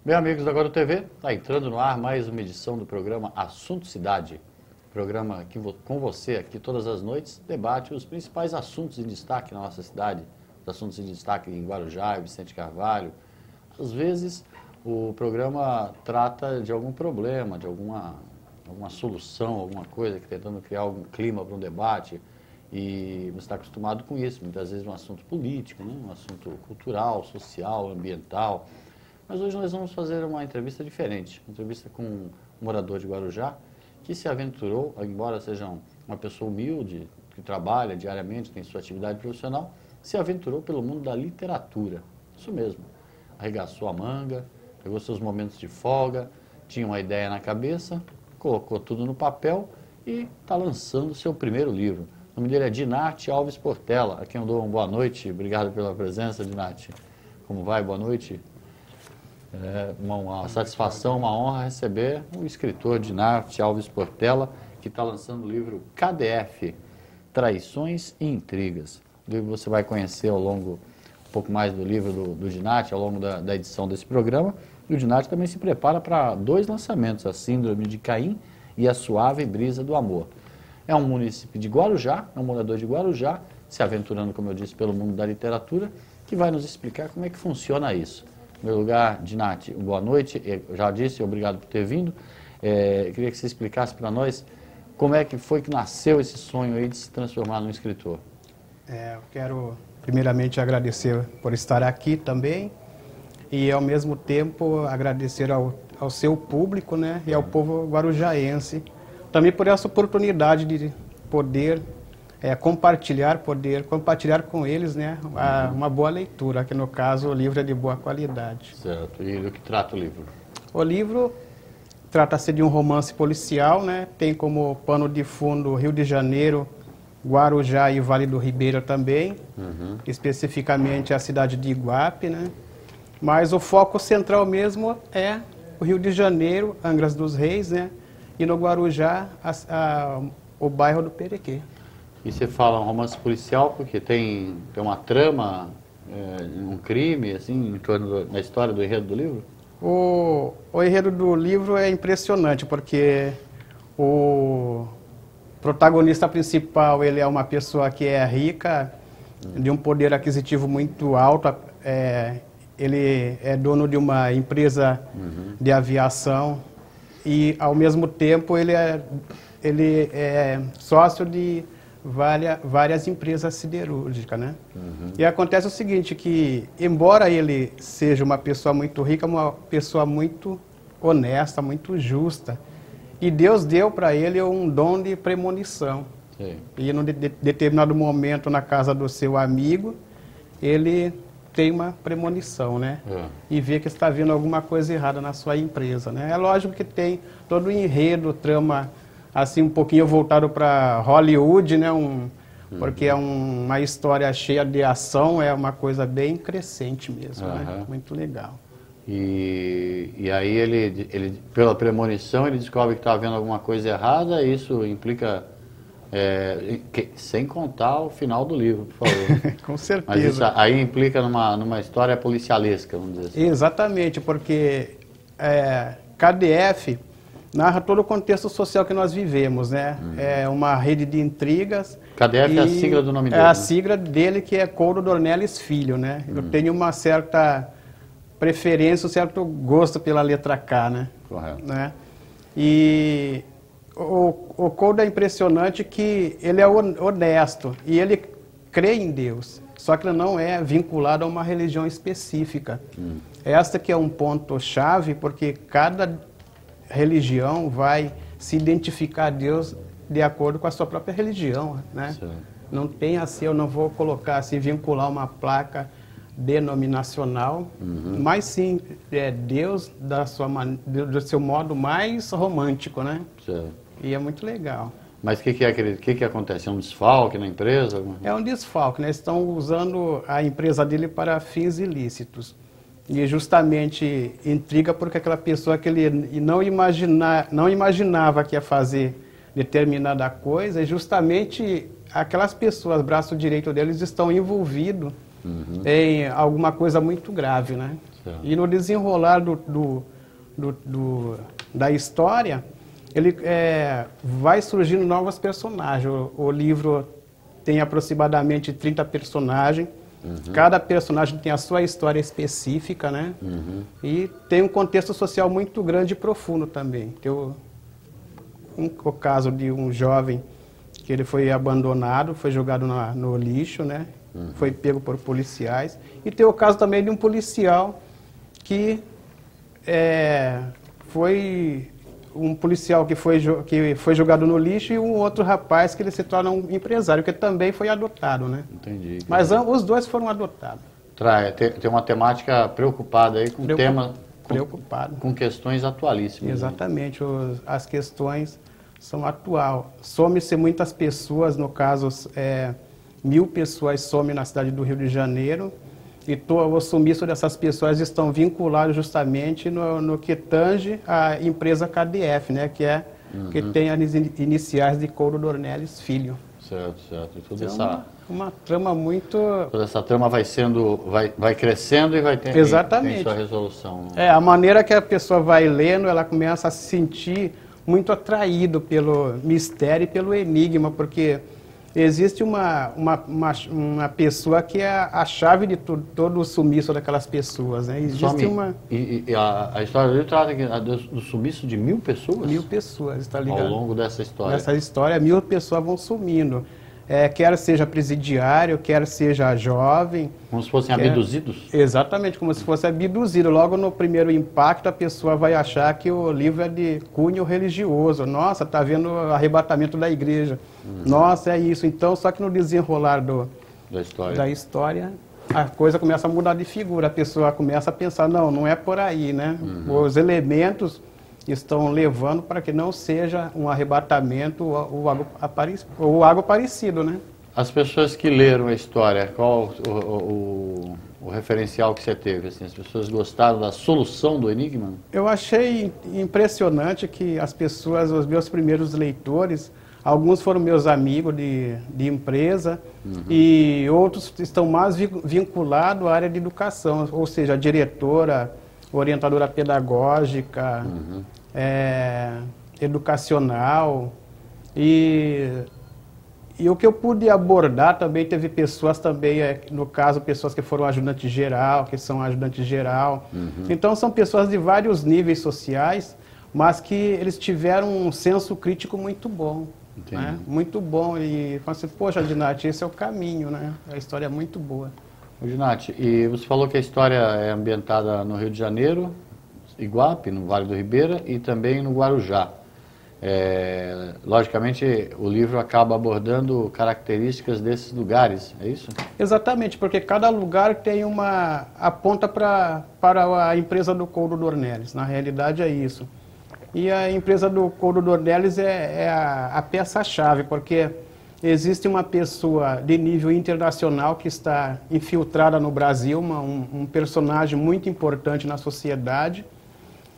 Bem, amigos da Agora TV, está entrando no ar mais uma edição do programa Assunto Cidade. Programa que com você aqui todas as noites debate os principais assuntos em destaque na nossa cidade. Os assuntos em destaque em Guarujá, Vicente Carvalho. Às vezes o programa trata de algum problema, de alguma solução, alguma coisa, que tentando criar algum clima para um debate. E você está acostumado com isso, muitas vezes um assunto político, né? Um assunto cultural, social, ambiental. Mas hoje nós vamos fazer uma entrevista diferente, uma entrevista com um morador de Guarujá que se aventurou, embora seja uma pessoa humilde, que trabalha diariamente, tem sua atividade profissional, se aventurou pelo mundo da literatura. Isso mesmo, arregaçou a manga, pegou seus momentos de folga, tinha uma ideia na cabeça, colocou tudo no papel e está lançando seu primeiro livro. O nome dele é Dinarte Alves Portela, a quem eu dou uma boa noite. Obrigado pela presença, Dinarte. Como vai? Boa noite. É uma satisfação, uma honra receber o escritor Dinarte Alves Portela, que está lançando o livro KDF, Traições e Intrigas. O livro você vai conhecer ao longo, um pouco mais do livro do Dinarte, ao longo da edição desse programa. E o Dinarte também se prepara para 2 lançamentos, a Síndrome de Caim e a Suave Brisa do Amor. É um município de Guarujá, é um morador de Guarujá, se aventurando, como eu disse, pelo mundo da literatura, que vai nos explicar como é que funciona isso. Em primeiro lugar, Dinarte, boa noite. Eu já disse, obrigado por ter vindo. Queria que você explicasse para nós como é que foi que nasceu esse sonho aí de se transformar num escritor. Eu quero, primeiramente, agradecer por estar aqui também e, ao mesmo tempo, agradecer ao seu público, né, e ao povo guarujaense, também por essa oportunidade de poder compartilhar com eles, né, uma boa leitura, que no caso o livro é de boa qualidade. Certo. E do que trata o livro? O livro trata-se de um romance policial, né, tem como pano de fundo Rio de Janeiro, Guarujá e Vale do Ribeira também, especificamente a cidade de Iguape, né, mas o foco central mesmo é o Rio de Janeiro, Angra dos Reis, né, e no Guarujá o bairro do Perequê. E você fala um romance policial porque tem uma trama, um crime, assim, em torno da história do enredo do livro? O enredo do livro é impressionante, porque o protagonista principal, ele é uma pessoa que é rica, de um poder aquisitivo muito alto, ele é dono de uma empresa de aviação e, ao mesmo tempo, ele é sócio de várias empresas siderúrgicas, né? E acontece o seguinte, que embora ele seja uma pessoa muito rica, uma pessoa muito honesta, muito justa, e Deus deu para ele um dom de premonição. Sim. E num determinado momento, na casa do seu amigo, ele tem uma premonição, né? E vê que está vindo alguma coisa errada na sua empresa, né? É lógico que tem todo o enredo, trama, assim, um pouquinho voltado para Hollywood, né? Porque é uma história cheia de ação, é uma coisa bem crescente mesmo, né? Muito legal. E aí ele, pela premonição, ele descobre que está havendo alguma coisa errada, e isso implica, sem contar o final do livro, por favor. Com certeza. Mas isso aí implica numa história policialesca, vamos dizer assim. Exatamente, porque KDF narra todo o contexto social que nós vivemos, né? É uma rede de intrigas. KDF é a sigla do nome dele, É a né? sigla dele, que é Couto Dornelles Filho, né? Eu tenho uma certa preferência, um certo gosto pela letra K, né? Correto. Né? E o Couto é impressionante que ele é honesto e ele crê em Deus, só que ele não é vinculado a uma religião específica. Esta que é um ponto-chave, porque cada religião vai se identificar a Deus de acordo com a sua própria religião, né? Não tem assim, eu não vou colocar assim, vincular uma placa denominacional, mas sim, Deus do seu modo mais romântico, né? Certo. E é muito legal. Mas o que acontece? É um desfalque na empresa? É um desfalque, né? Estão usando a empresa dele para fins ilícitos. E justamente intriga porque aquela pessoa que ele não imaginava que ia fazer determinada coisa, e justamente aquelas pessoas, braço direito deles, estão envolvidos em alguma coisa muito grave, né? Certo. E no desenrolar da história, ele vai surgindo novos personagens. O livro tem aproximadamente 30 personagens. Cada personagem tem a sua história específica, né? E tem um contexto social muito grande e profundo também. Tem o caso de um jovem que ele foi abandonado, foi jogado no lixo, né? Foi pego por policiais. E tem o caso também de um policial que foi um policial que foi jogado no lixo e um outro rapaz que ele se torna um empresário, que também foi adotado, né? Entendi. Mas os dois foram adotados. Tem uma temática preocupada aí com tema... Preocupado. Com questões atualíssimas. Exatamente. As questões são atual. Some-se muitas pessoas, no caso, 1000 pessoas somem na cidade do Rio de Janeiro, e o sumiço dessas pessoas estão vinculados justamente no que tange a empresa KDF, né, que tem as iniciais de Couto Dornelles Filho. Certo, certo. E toda uma trama muito... Toda essa trama vai crescendo e vai ter Exatamente. Sua resolução. A maneira que a pessoa vai lendo, ela começa a se sentir muito atraído pelo mistério e pelo enigma, porque existe uma pessoa que é a chave de todo o sumiço daquelas pessoas, né? Existe E a história dele trata do sumiço de 1000 pessoas? 1000 pessoas, está ligado? Ao longo dessa história. Nessa história, 1000 pessoas vão sumindo. Quer seja presidiário, quer seja jovem. Como se fossem abduzidos? Exatamente, como se fosse abduzido. Logo no primeiro impacto, a pessoa vai achar que o livro é de cunho religioso. Nossa, está vendo o arrebatamento da igreja. Nossa, é isso. Então, só que no desenrolar da história, a coisa começa a mudar de figura. A pessoa começa a pensar, não é por aí, né? Os elementos estão levando para que não seja um arrebatamento ou algo parecido, né? As pessoas que leram a história, qual o referencial que você teve? Assim, as pessoas gostaram da solução do enigma? Eu achei impressionante que as pessoas, os meus primeiros leitores, alguns foram meus amigos de empresa e outros estão mais vinculados à área de educação, ou seja, a diretora, orientadora pedagógica, educacional, e o que eu pude abordar também, teve pessoas também, no caso, pessoas que foram ajudante geral, que são ajudante geral. Então são pessoas de vários níveis sociais, mas que eles tiveram um senso crítico muito bom. Né? Muito bom, e falei assim, poxa, Dinati, esse é o caminho, né? A história é muito boa. Dinati, e você falou que a história é ambientada no Rio de Janeiro, Iguape, no Vale do Ribeira, e também no Guarujá. Logicamente, o livro acaba abordando características desses lugares, é isso? Exatamente, porque cada lugar tem aponta para a empresa do Couto Dornelles, na realidade é isso. E a empresa do Couto Dornelles é a peça-chave, porque existe uma pessoa de nível internacional que está infiltrada no Brasil, um personagem muito importante na sociedade.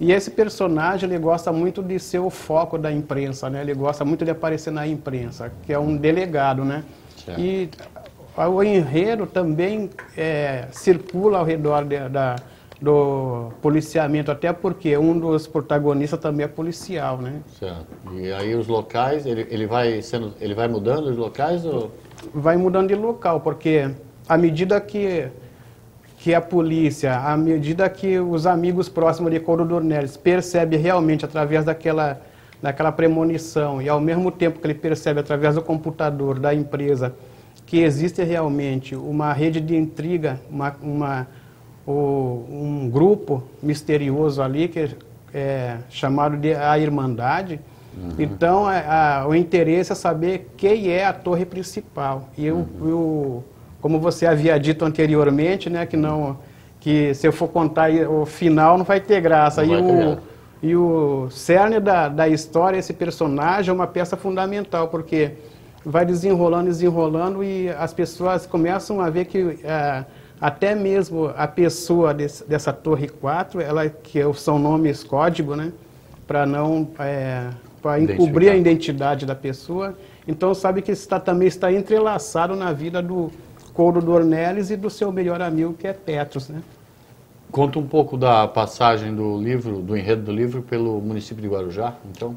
E esse personagem, ele gosta muito de ser o foco da imprensa, né? Ele gosta muito de aparecer na imprensa, que é um delegado, né? Certo. E o enredo também circula ao redor do policiamento, até porque um dos protagonistas também é policial, né? Certo. E aí os locais, ele vai mudando os locais? Ou... Vai mudando de local, porque à medida que a polícia, à medida que os amigos próximos de Couto Dornelles percebem realmente através daquela premonição, e ao mesmo tempo que ele percebe através do computador da empresa que existe realmente uma rede de intriga, um grupo misterioso ali, que é chamado de a Irmandade. Então o interesse é saber quem é a torre principal. E como você havia dito anteriormente, né, que se eu for contar o final não vai ter graça. E o cerne da história, esse personagem é uma peça fundamental, porque vai desenrolando e as pessoas começam a ver que até mesmo a pessoa dessa torre 4, que são nomes código, né, para encobrir a identidade da pessoa. Então sabe que também está entrelaçado na vida do Couto Dornelles e do seu melhor amigo, que é Petros, né? Conta um pouco da passagem do livro, do enredo do livro, pelo município de Guarujá, então?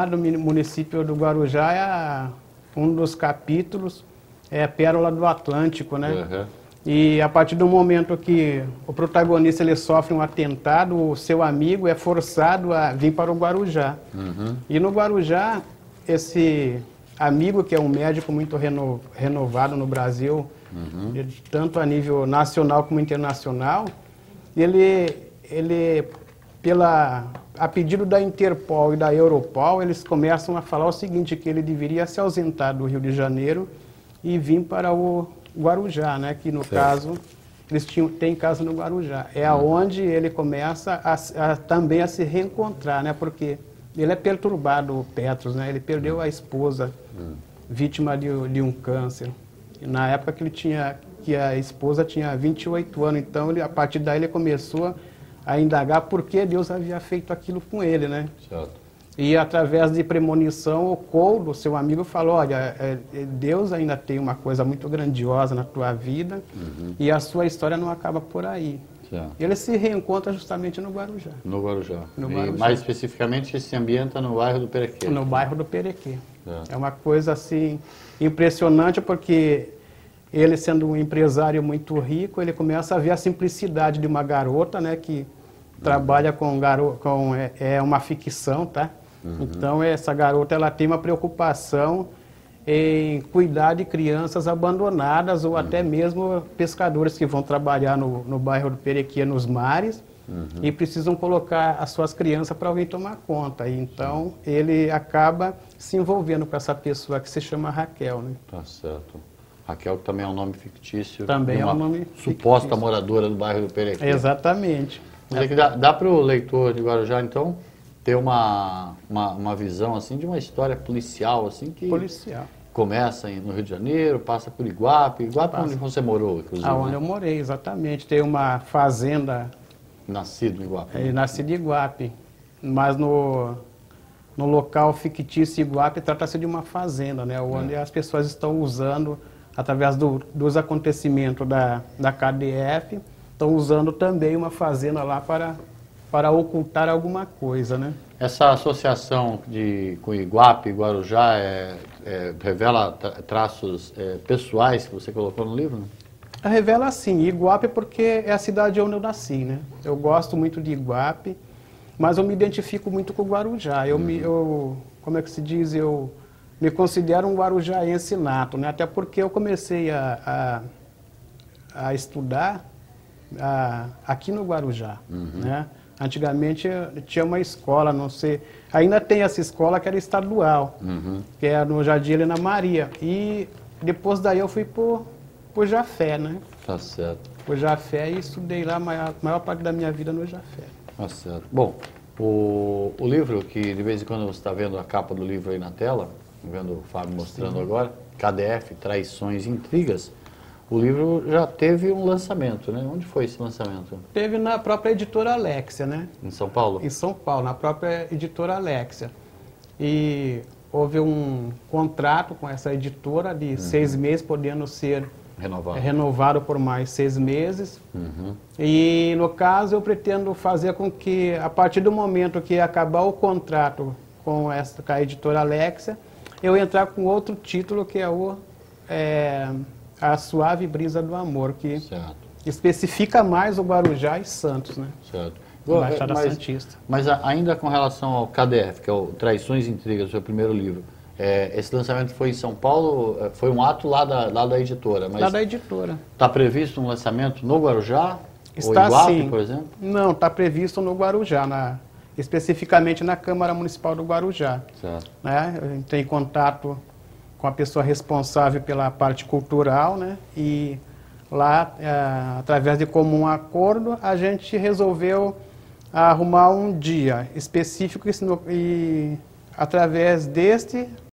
Do município do Guarujá um dos capítulos é Pérola do Atlântico, né? Uhum. E a partir do momento que o protagonista ele sofre um atentado, o seu amigo é forçado a vir para o Guarujá. Uhum. E no Guarujá, esse amigo, que é um médico muito renovado no Brasil, tanto a nível nacional como internacional, a pedido da Interpol e da Europol, eles começam a falar o seguinte, que ele deveria se ausentar do Rio de Janeiro e vir para o Guarujá, né? Que no caso, eles têm casa no Guarujá. É aonde ele começa também a se reencontrar, né? Porque ele é perturbado, o Petros, né? Ele perdeu a esposa, vítima de um câncer. E na época que a esposa tinha 28 anos, então a partir daí ele começou a indagar por que Deus havia feito aquilo com ele, né? Certo. E através de premonição, o Coldo, seu amigo, falou, olha, Deus ainda tem uma coisa muito grandiosa na tua vida e a sua história não acaba por aí. Certo. Ele se reencontra justamente no Guarujá. No Guarujá. No E Guarujá. mais especificamente se ambienta no bairro do Perequê. No bairro do Perequê. Certo. É uma coisa assim impressionante porque ele, sendo um empresário muito rico, ele começa a ver a simplicidade de uma garota, né, que trabalha é uma ficção, tá? Então essa garota ela tem uma preocupação em cuidar de crianças abandonadas ou até mesmo pescadores que vão trabalhar no bairro do Perequê, nos mares, e precisam colocar as suas crianças para alguém tomar conta. E então ele acaba se envolvendo com essa pessoa que se chama Raquel, né? Tá certo. Raquel que também é um nome fictício. Também de é uma um nome suposta fictício. moradora do bairro do Perequê. Exatamente. Mas é que dá para o leitor de Guarujá, então, ter uma visão assim de uma história policial assim que Policial. começa no Rio de Janeiro, passa por Iguape. Iguape é onde você morou, inclusive. Aonde né? eu morei, exatamente. Tem uma fazenda, Nascido em Iguape. nascido em Iguape, mas no local fictício Iguape trata-se de uma fazenda, né? Onde as pessoas estão usando, através dos acontecimentos da KDF, estão usando também uma fazenda lá para ocultar alguma coisa, né? Essa associação com Iguape e Guarujá revela traços pessoais que você colocou no livro? Revela sim, Iguape porque é a cidade onde eu nasci, né? Eu gosto muito de Iguape, mas eu me identifico muito com o Guarujá. Como é que se diz, eu me considero um guarujaense nato, né? Até porque eu comecei a estudar aqui no Guarujá, né? Antigamente tinha uma escola, não sei, ainda tem essa escola que era estadual, que é no Jardim Helena Maria. E depois daí eu fui por Jafé, né? Tá certo. Por Jafé e estudei lá a maior parte da minha vida no Jafé. Tá certo. Bom, o livro, que de vez em quando você está vendo a capa do livro aí na tela, vendo o Fábio mostrando agora, KDF, Traições e Intrigas, o livro já teve um lançamento, né? Onde foi esse lançamento? Teve na própria editora Alexia, né? Em São Paulo? Em São Paulo, na própria editora Alexia. E houve um contrato com essa editora de 6 meses, podendo ser renovado por mais 6 meses. E, no caso, eu pretendo fazer com que, a partir do momento que acabar o contrato com a editora Alexia, eu entrar com outro título, que é A Suave Brisa do Amor, que especifica mais o Guarujá e Santos, né? Certo. Baixada Santista. Mas ainda com relação ao KDF, que é o Traições e Intrigas, o seu primeiro livro, esse lançamento foi em São Paulo, foi um ato lá da editora. Mas lá da editora. Está previsto um lançamento no Guarujá? Está ou Iguape, sim. por exemplo? Não, está previsto no Guarujá, especificamente na Câmara Municipal do Guarujá. Certo. Né? Eu entrei em contato com a pessoa responsável pela parte cultural, né? E lá, através de comum acordo, a gente resolveu arrumar um dia específico e através deste